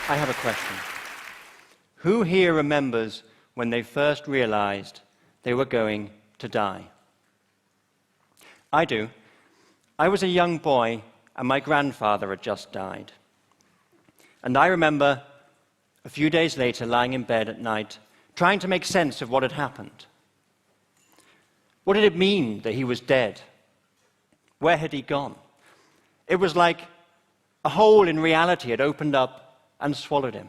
I have a question. Who here remembers when they first realized they were going to die? I do. I was a young boy, and my grandfather had just died. And I remember a few days later lying in bed at night, trying to make sense of what had happened. What did it mean that he was dead? Where had he gone? It was like a hole in reality had opened up and swallowed him.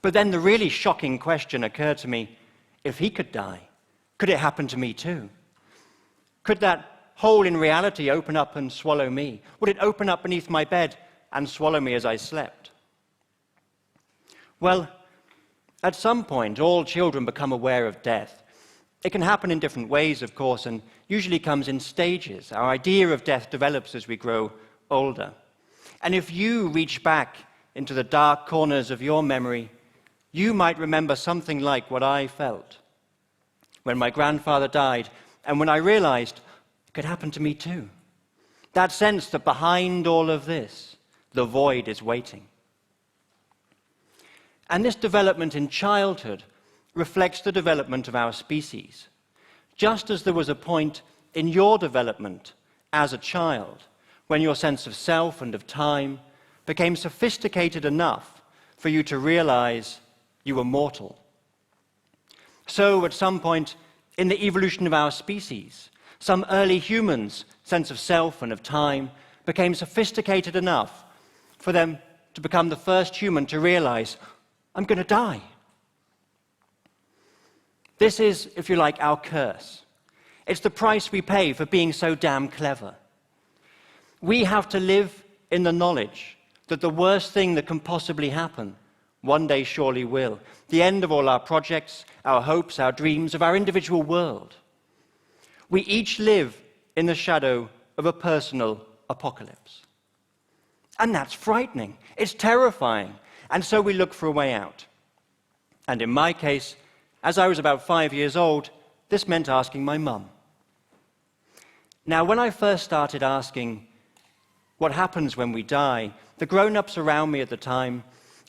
But then the really shocking question occurred to me: if he could die, could it happen to me too? Could that hole in reality open up and swallow me? Would it open up beneath my bed and swallow me as I slept? Well, at some point, all children become aware of death. It can happen in different ways, of course, and usually comes in stages. Our idea of death develops as we grow older. And if you reach back into the dark corners of your memory, you might remember something like what I felt when my grandfather died, and when I realized it could happen to me too. That sense that behind all of this, the void is waiting. And this development in childhood reflects the development of our species. Just as there was a point in your development as a child when your sense of self and of time became sophisticated enough for you to realize you were mortal. So at some point in the evolution of our species, some early humans' sense of self and of time became sophisticated enough for them to become the first human to realize, I'm going to die. This is, if you like, our curse. It's the price we pay for being so damn clever. We have to live in the knowledge that the worst thing that can possibly happen one day surely will. The end of all our projects, our hopes, our dreams, of our individual world. We each live in the shadow of a personal apocalypse. And that's frightening. It's terrifying. And so we look for a way out. And in my case, as I was about 5 years old, this meant asking my mum. Now, when I first started asking what happens when we die, the grown-ups around me at the time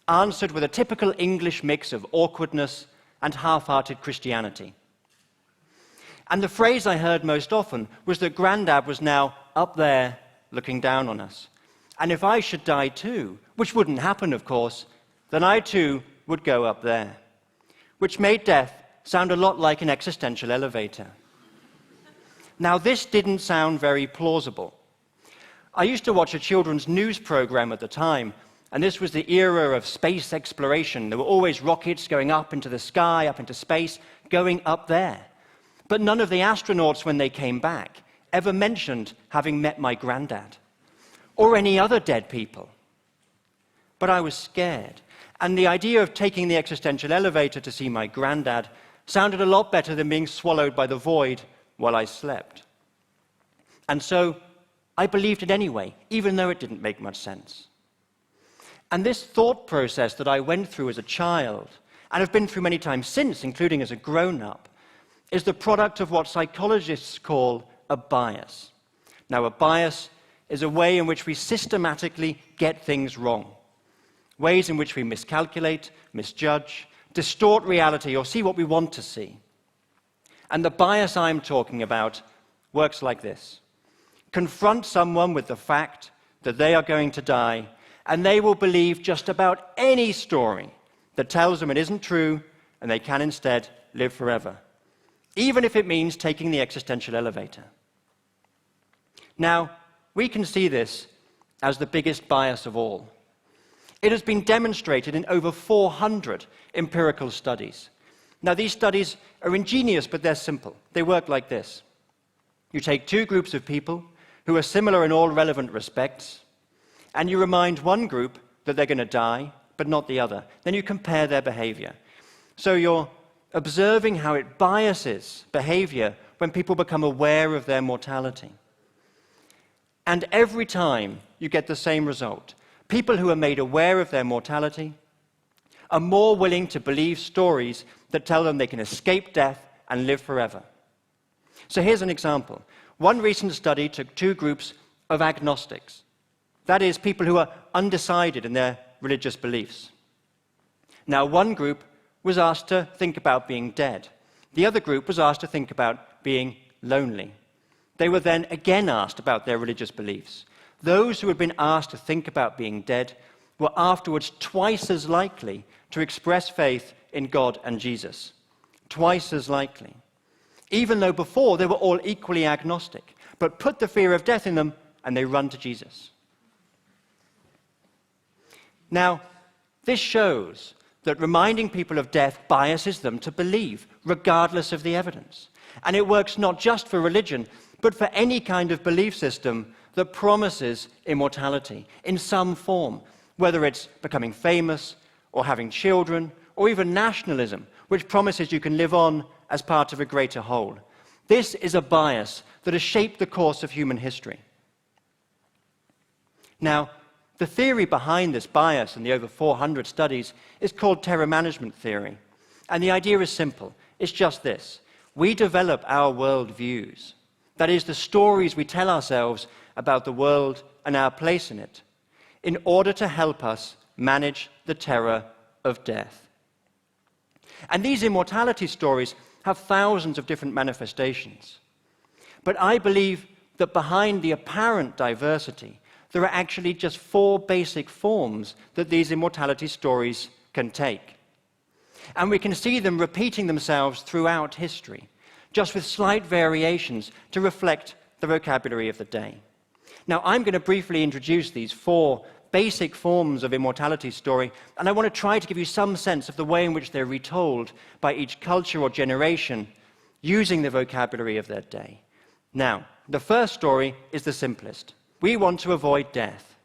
answered with a typical English mix of awkwardness and half-hearted Christianity. And the phrase I heard most often was that Grandad was now up there looking down on us. And if I should die too, which wouldn't happen, of course, then I too would go up there. Which made death sound a lot like an existential elevator. Now, this didn't sound very plausible. I used to watch a children's news program at the time, and this was the era of space exploration. There were always rockets going up into the sky, up into space, going up there. But none of the astronauts, when they came back, ever mentioned having met my granddad or any other dead people. But I was scared, and the idea of taking the existential elevator to see my granddad sounded a lot better than being swallowed by the void while I slept. And so I believed it anyway, even though it didn't make much sense. And this thought process that I went through as a child, and have been through many times since, including as a grown-up, is the product of what psychologists call a bias. Now, a bias is a way in which we systematically get things wrong, ways in which we miscalculate, misjudge, distort reality, or see what we want to see. And the bias I'm talking about works like this. Confront someone with the fact that they are going to die, and they will believe just about any story that tells them it isn't true, and they can instead live forever, even if it means taking the existential elevator. Now, we can see this as the biggest bias of all. It has been demonstrated in over 400 empirical studies. Now, these studies are ingenious, but they're simple. They work like this. You take two groups of people who are similar in all relevant respects, and you remind one group that they're going to die, but not the other. Then you compare their behavior. So you're observing how it biases behavior when people become aware of their mortality. And every time you get the same result. People who are made aware of their mortality are more willing to believe stories that tell them they can escape death and live forever. So here's an example. One recent study took two groups of agnostics. That is, people who are undecided in their religious beliefs. Now, one group was asked to think about being dead. The other group was asked to think about being lonely. They were then again asked about their religious beliefs. Those who had been asked to think about being dead were afterwards twice as likely to express faith in God and Jesus. Twice as likely. Even though before they were all equally agnostic, but put the fear of death in them and they run to Jesus. Now, this shows that reminding people of death biases them to believe, regardless of the evidence. And it works not just for religion, but for any kind of belief system that promises immortality in some form, whether it's becoming famous, or having children, or even nationalism, which promises you can live on as part of a greater whole. This is a bias that has shaped the course of human history. Now, the theory behind this bias and the over 400 studies is called terror management theory. And the idea is simple. It's just this. We develop our worldviews, that is, the stories we tell ourselves about the world and our place in it, in order to help us manage the terror of death. And these immortality stories have thousands of different manifestations. But I believe that behind the apparent diversity, there are actually just 4 basic forms that these immortality stories can take. And we can see them repeating themselves throughout history, just with slight variations to reflect the vocabulary of the day. Now, I'm going to briefly introduce these 4 basic forms of immortality story, and I want to try to give you some sense of the way in which they're retold by each culture or generation using the vocabulary of their day. Now, the first story is the simplest. We want to avoid death.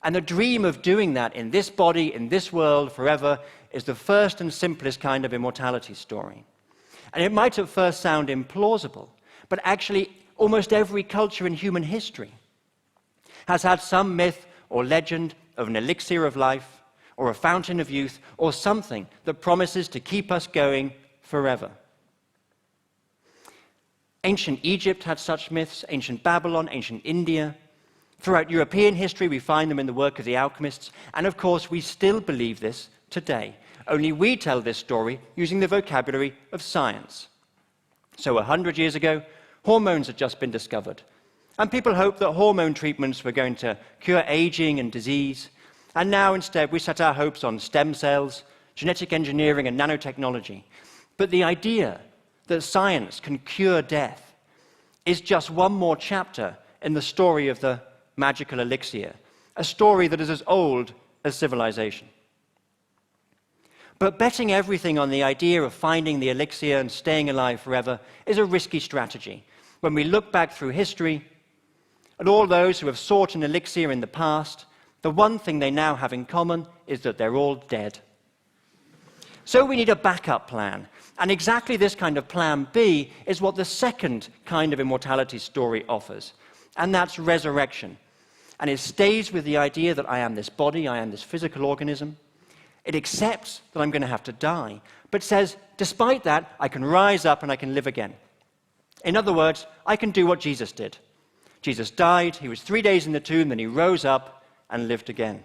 And the dream of doing that in this body, in this world, forever, is the first and simplest kind of immortality story. And it might at first sound implausible, but actually almost every culture in human history has had some myth or legend of an elixir of life, or a fountain of youth, or something that promises to keep us going forever. Ancient Egypt had such myths, ancient Babylon, ancient India. Throughout European history, we find them in the work of the alchemists, and of course, we still believe this today. Only we tell this story using the vocabulary of science. So 100 years ago, hormones had just been discovered. And people hoped that hormone treatments were going to cure aging and disease. And now instead we set our hopes on stem cells, genetic engineering and nanotechnology. But the idea that science can cure death is just one more chapter in the story of the magical elixir, a story that is as old as civilization. But betting everything on the idea of finding the elixir and staying alive forever is a risky strategy. When we look back through history, and all those who have sought an elixir in the past, the one thing they now have in common is that they're all dead. So we need a backup plan. And exactly this kind of plan B is what the second kind of immortality story offers. And that's resurrection. And it stays with the idea that I am this body, I am this physical organism. It accepts that I'm going to have to die, but says, despite that, I can rise up and I can live again. In other words, I can do what Jesus did. Jesus died, he was 3 days in the tomb, then he rose up and lived again.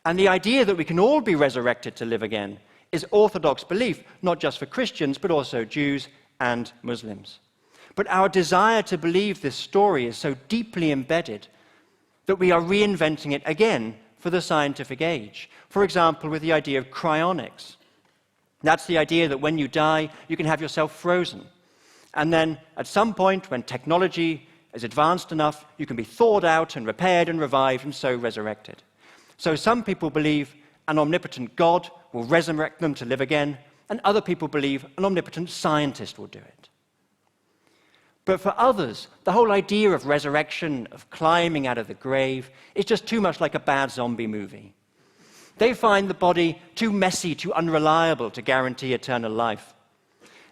And the idea that we can all be resurrected to live again is orthodox belief, not just for Christians, but also Jews and Muslims. But our desire to believe this story is so deeply embedded that we are reinventing it again for the scientific age. For example, with the idea of cryonics. That's the idea that when you die, you can have yourself frozen. And then at some point, when technology is advanced enough, you can be thawed out and repaired and revived and so resurrected. So some people believe an omnipotent God will resurrect them to live again, and other people believe an omnipotent scientist will do it. But for others, the whole idea of resurrection, of climbing out of the grave, is just too much like a bad zombie movie. They find the body too messy, too unreliable to guarantee eternal life.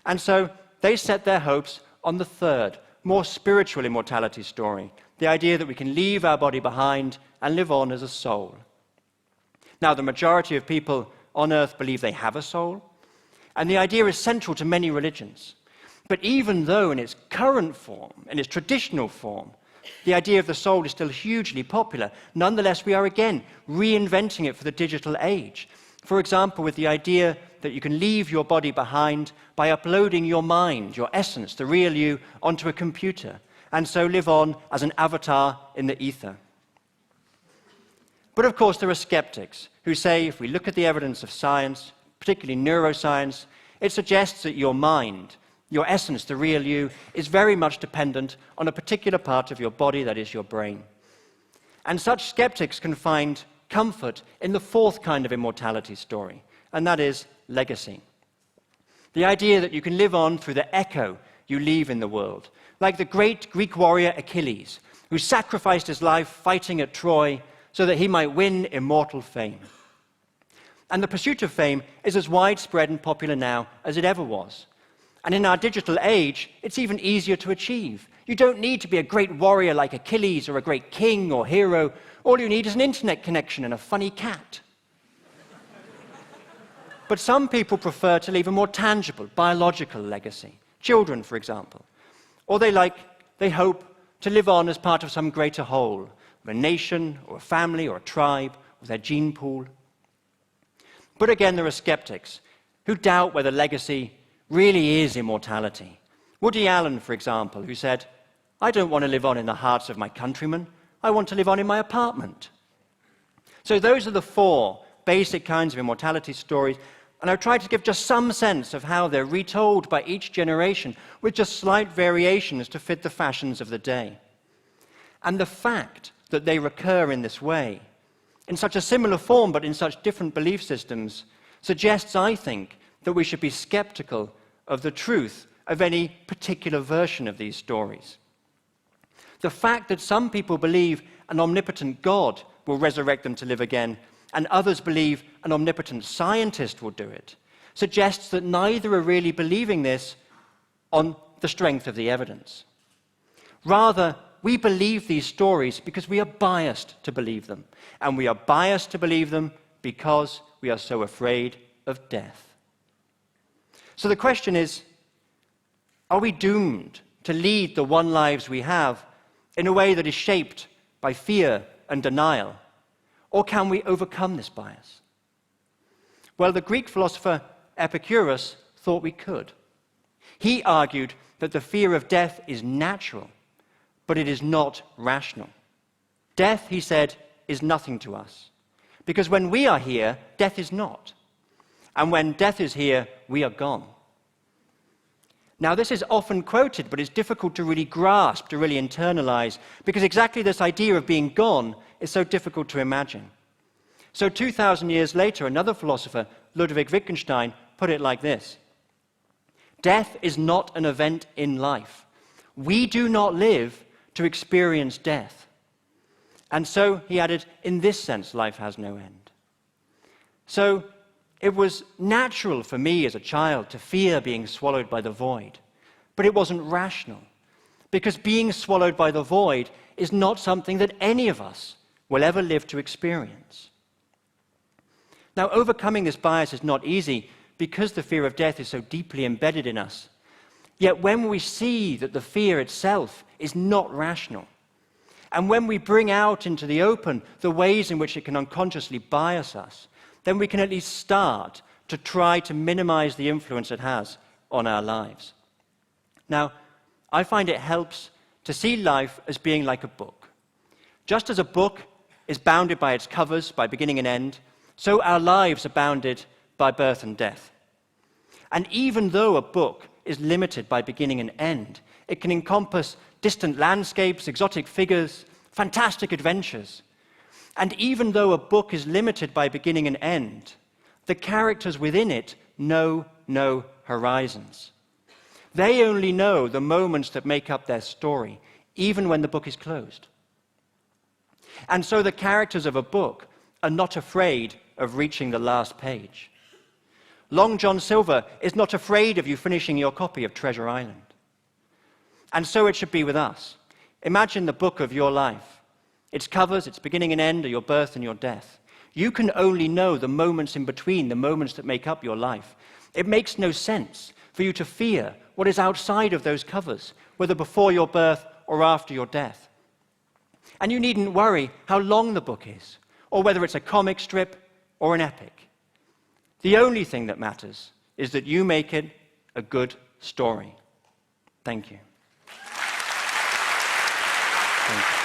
And so they set their hopes on the third, more spiritual immortality story, the idea that we can leave our body behind and live on as a soul. Now, the majority of people on earth believe they have a soul, and the idea is central to many religions. But even though in its current form, in its traditional form, The idea of the soul is still hugely popular. Nonetheless, we are again reinventing it for the digital age. For example, with the idea that you can leave your body behind by uploading your mind, your essence, the real you, onto a computer, and so live on as an avatar in the ether. But of course, there are skeptics who say if we look at the evidence of science, particularly neuroscience, it suggests that your mind, your essence, the real you, is very much dependent on a particular part of your body, that is your brain. And such skeptics can find comfort in the fourth kind of immortality story, and that is legacy. The idea that you can live on through the echo you leave in the world, like the great Greek warrior Achilles, who sacrificed his life fighting at Troy so that he might win immortal fame. And the pursuit of fame is as widespread and popular now as it ever was. And in our digital age, it's even easier to achieve. You don't need to be a great warrior like Achilles or a great king or hero. All you need is an internet connection and a funny cat. But some people prefer to leave a more tangible, biological legacy. Children, for example. Or they hope to live on as part of some greater whole, of a nation or a family or a tribe or their gene pool. But again, there are skeptics who doubt whether legacy really is immortality. Woody Allen, for example, who said, "I don't want to live on in the hearts of my countrymen. I want to live on in my apartment." So those are the four basic kinds of immortality stories, and I've tried to give just some sense of how they're retold by each generation with just slight variations to fit the fashions of the day. And the fact that they recur in this way, in such a similar form but in such different belief systems, suggests, I think, that we should be skeptical of the truth of any particular version of these stories. The fact that some people believe an omnipotent God will resurrect them to live again, and others believe an omnipotent scientist will do it, suggests that neither are really believing this on the strength of the evidence. Rather, we believe these stories because we are biased to believe them, and we are biased to believe them because we are so afraid of death. So the question is, are we doomed to lead the one lives we have in a way that is shaped by fear and denial? Or can we overcome this bias? Well, the Greek philosopher Epicurus thought we could. He argued that the fear of death is natural, but it is not rational. Death, he said, is nothing to us, because when we are here, death is not. And when death is here, we are gone. Now, this is often quoted, but it's difficult to really grasp, to really internalize, because exactly this idea of being gone is so difficult to imagine. So 2,000 years later, another philosopher, Ludwig Wittgenstein, put it like this: death is not an event in life. We do not live to experience death. And so, he added, in this sense, life has no end. So, it was natural for me as a child to fear being swallowed by the void, but it wasn't rational, because being swallowed by the void is not something that any of us will ever live to experience. Now, overcoming this bias is not easy because the fear of death is so deeply embedded in us. Yet when we see that the fear itself is not rational, and when we bring out into the open the ways in which it can unconsciously bias us, then we can at least start to try to minimize the influence it has on our lives. Now, I find it helps to see life as being like a book. Just as a book is bounded by its covers, by beginning and end, so our lives are bounded by birth and death. And even though a book is limited by beginning and end, it can encompass distant landscapes, exotic figures, fantastic adventures. And even though a book is limited by beginning and end, the characters within it know no horizons. They only know the moments that make up their story, even when the book is closed. And so the characters of a book are not afraid of reaching the last page. Long John Silver is not afraid of you finishing your copy of Treasure Island. And so it should be with us. Imagine the book of your life. Its covers, its beginning and end are your birth and your death. You can only know the moments in between, the moments that make up your life. It makes no sense for you to fear what is outside of those covers, whether before your birth or after your death. And you needn't worry how long the book is, or whether it's a comic strip or an epic. The only thing that matters is that you make it a good story. Thank you. Thank you.